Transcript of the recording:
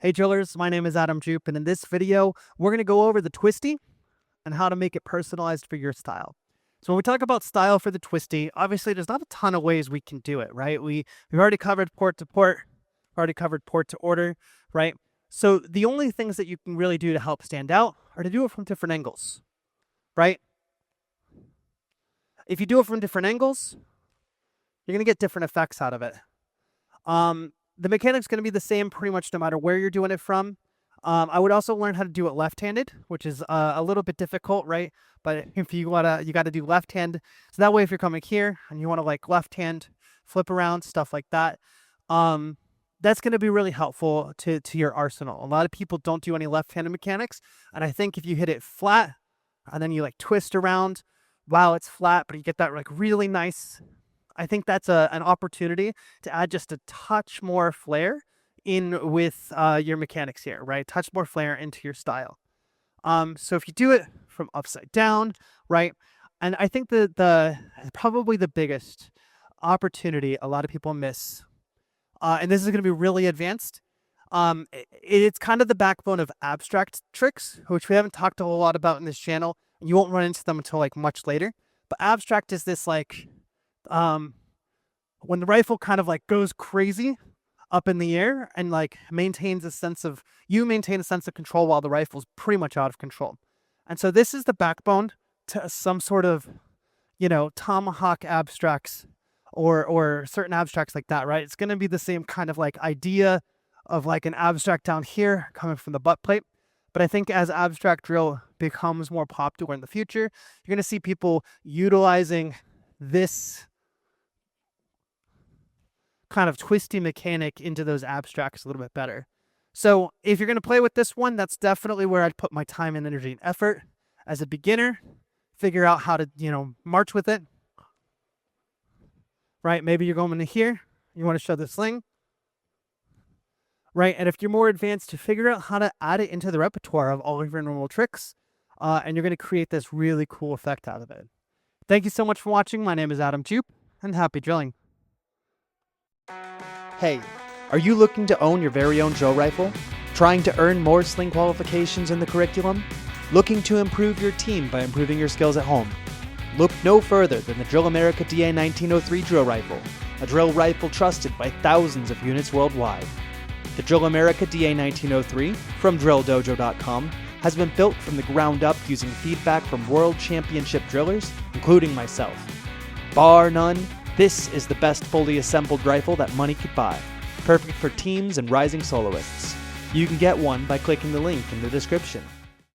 Hey drillers, my name is Jeup, and in this video, we're going to go over the Twisty and how to make it personalized for your style. So when we talk about style for the Twisty, obviously there's not a ton of ways we can do it, right? We've already covered port to port, already covered port to order, right? So the only things that you can really do to help stand out are to do it from different angles, right? If you do it from different angles, you're going to get different effects out of it. The mechanic's going to be the same pretty much no matter where you're doing it from. I would also learn how to do it left-handed, which is a little bit difficult, right? But if you got to do left-hand. So that way, if you're coming here and you want to like left-hand flip around, stuff like that, that's going to be really helpful to your arsenal. A lot of people don't do any left-handed mechanics. And I think if you hit it flat and then you like twist around while it's flat, but you get that like really nice, I think that's an opportunity to add just a touch more flair in with your mechanics here, right? Touch more flair into your style. So if you do it from upside down, right? And I think the probably the biggest opportunity a lot of people miss, and this is going to be really advanced. It's kind of the backbone of abstract tricks, which we haven't talked a whole lot about in this channel. You won't run into them until like much later. But abstract is this like, when the rifle kind of like goes crazy up in the air and like maintain a sense of control while the rifle's pretty much out of control. And so this is the backbone to some sort of, tomahawk abstracts or certain abstracts like that, right? It's going to be the same kind of like idea of like an abstract down here coming from the butt plate. But I think as abstract drill becomes more popular in the future, you're going to see people utilizing this kind of twisty mechanic into those abstracts a little bit better. So if you're going to play with this one, that's definitely where I'd put my time and energy and effort. As a beginner, figure out how to, march with it. Right? Maybe you're going into here. You want to show the sling. Right? And if you're more advanced, to figure out how to add it into the repertoire of all of your normal tricks. And you're going to create this really cool effect out of it. Thank you so much for watching. My name is Jeup, and happy drilling. Hey, are you looking to own your very own drill rifle? Trying to earn more sling qualifications in the curriculum? Looking to improve your team by improving your skills at home? Look no further than the Drill America DA 1903 drill rifle, a drill rifle trusted by thousands of units worldwide. The Drill America DA 1903 from DrillDojo.com has been built from the ground up using feedback from world championship drillers, including myself. Bar none, this is the best fully assembled rifle that money could buy, perfect for teams and rising soloists. You can get one by clicking the link in the description.